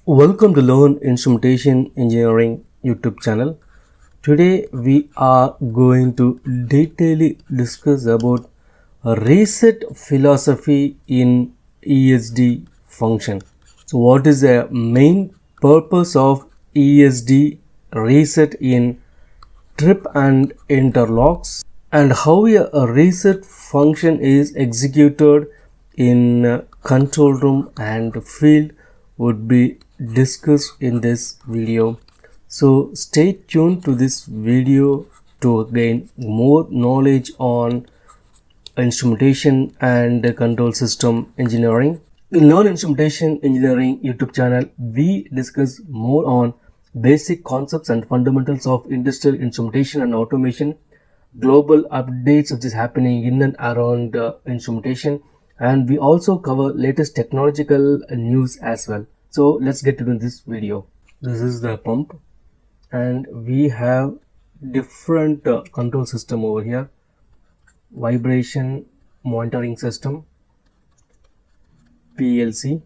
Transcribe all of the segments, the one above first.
Welcome to Learn Instrumentation Engineering YouTube channel. Today we are going to detailedly discuss about a reset philosophy in ESD function. So what is the main purpose of ESD reset in Trip and Interlocks, and how a reset function is executed in control room and field would be discussed in this video. So stay tuned to this video to gain more knowledge on instrumentation and control system engineering. In Learn Instrumentation Engineering YouTube channel, we discuss more on basic concepts and fundamentals of industrial instrumentation and automation, global updates which is happening in and around instrumentation, and we also cover latest technological news as well. So let's get into this video. This is the pump, and we have different control system over here: vibration monitoring system, PLC,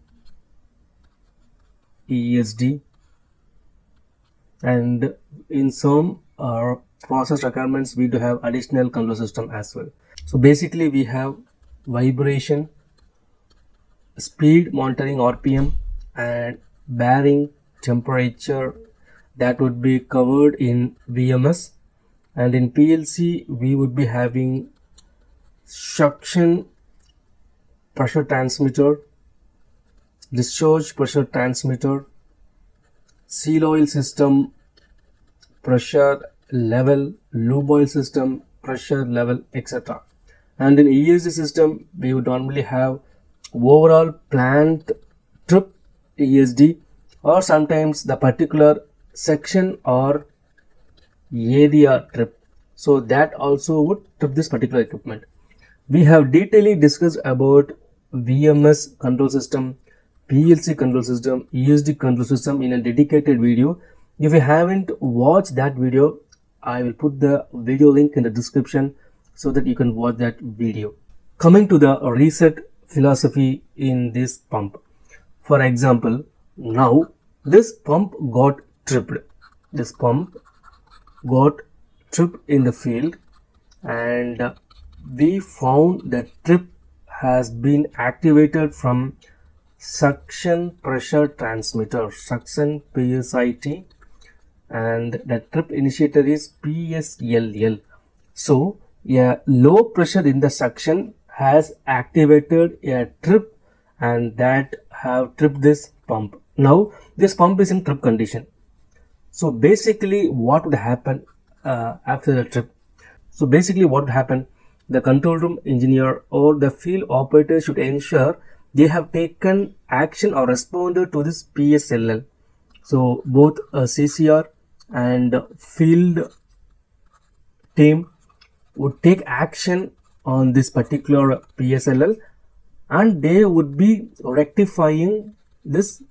ESD, and in some process requirements we do have additional control system as well. So basically we have vibration, speed monitoring RPM, and bearing temperature that would be covered in VMS, and in PLC we would be having suction pressure transmitter, discharge pressure transmitter, seal oil system pressure level, lube oil system pressure level, etc. And in ESD system we would normally have overall plant trip ESD, or sometimes the particular section or area trip, so that also would trip this particular equipment. We have detailedly discussed about VMS control system, PLC control system, ESD control system in a dedicated video. If you haven't watched that video, I will put the video link in the description so that you can watch that video. Coming to the reset philosophy in this pump. For example, now this pump got tripped. This pump got tripped in the field, and we found that trip has been activated from suction pressure transmitter, suction PSIT, and the trip initiator is PSLL. So a low pressure in the suction has activated a trip, and that have tripped this pump. Now this pump is in trip condition. So basically what would happen after the trip? So basically what would happen, the control room engineer or the field operator should ensure they have taken action or responded to this PSLL. So both CCR and field team would take action on this particular PSLL, and they would be rectifying this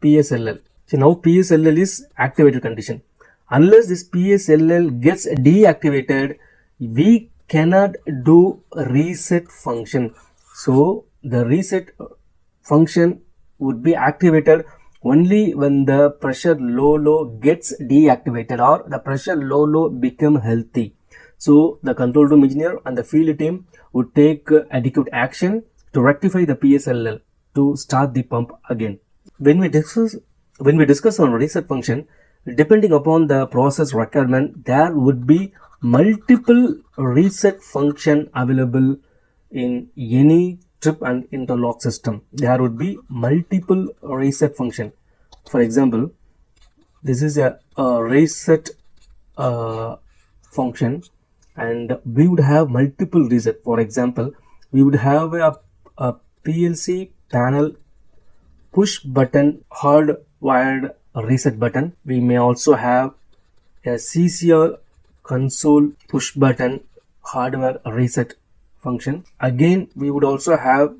PSLL. So now PSLL is activated condition. Unless this PSLL gets deactivated, we cannot do reset function. So the reset function would be activated only when the pressure low gets deactivated or the pressure low become healthy. So the control room engineer and the field team would take adequate action to rectify the PSLL to start the pump again. When we discuss on reset function, depending upon the process requirement, there would be multiple reset function available in any trip and interlock system. There would be multiple reset function. For example, this is a reset function, and we would have multiple reset. For example, we would have a PLC panel push button hardwired reset button. We may also have a CCR console push button hardware reset function. Again, we would also have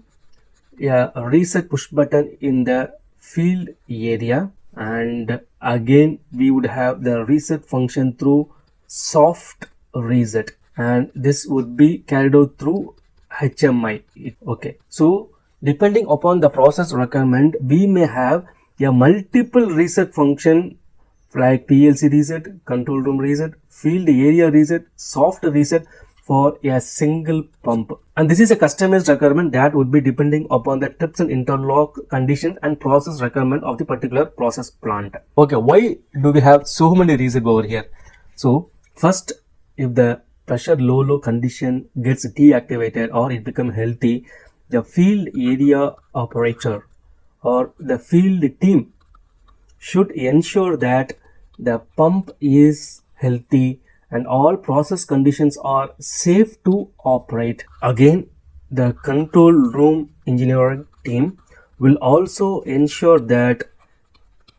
a reset push button in the field area, and again we would have the reset function through soft reset, and this would be carried out through HMI. Okay, so depending upon the process requirement, we may have a multiple reset function like PLC reset, control room reset, field area reset, soft reset for a single pump. And this is a customized requirement that would be depending upon the trips and interlock conditions and process requirement of the particular process plant. Okay, why do we have so many reset over here? So first, if the pressure low condition gets deactivated or it becomes healthy, the field area operator or the field team should ensure that the pump is healthy and all process conditions are safe to operate. Again, the control room engineering team will also ensure that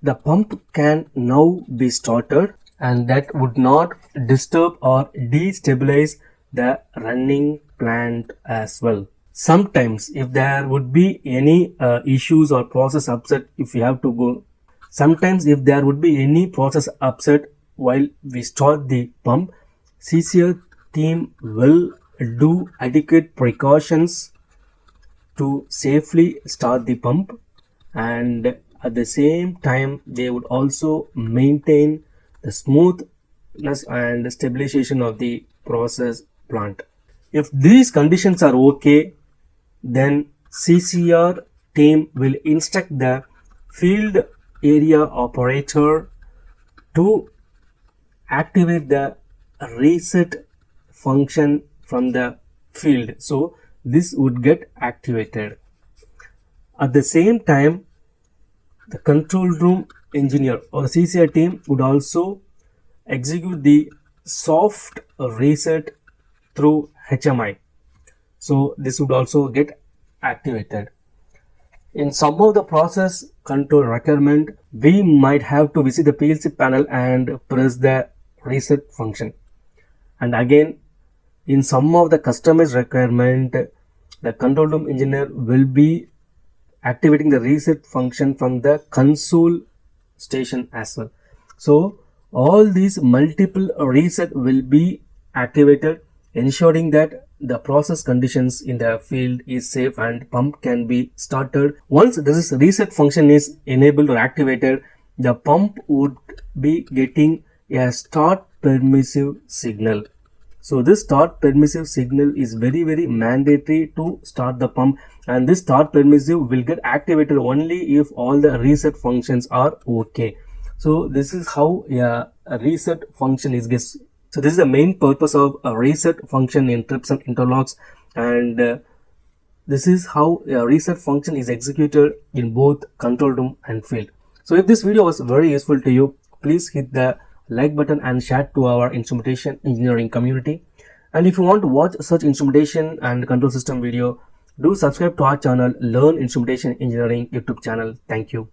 the pump can now be started and that would not disturb or destabilize the running plant as well. Sometimes if there would be any issues or process upset, if you have to go, sometimes if there would be any process upset while we start the pump, CCR team will do adequate precautions to safely start the pump, and at the same time they would also maintain the smoothness and stabilization of the process plant. If these conditions are okay, then CCR team will instruct the field area operator to activate the reset function from the field. So this would get activated. At the same time, the control room engineer or the CCR team would also execute the soft reset through HMI. So this would also get activated. In some of the process control requirement, we might have to visit the PLC panel and press the reset function. And again, in some of the customized requirement, the control room engineer will be activating the reset function from the console station as well. So all these multiple reset will be activated, ensuring that the process conditions in the field is safe and pump can be started. Once this reset function is enabled or activated, the pump would be getting a start permissive signal. So this start permissive signal is very mandatory to start the pump, and this start permissive will get activated only if all the reset functions are okay. So this is how a reset function is gets. So this is the main purpose of a reset function in trips and interlocks, and this is how a reset function is executed in both control room and field. So if this video was very useful to you, please hit the like button and share to our instrumentation engineering community. And if you want to watch such instrumentation and control system video, do subscribe to our channel Learn Instrumentation Engineering YouTube channel. Thank you.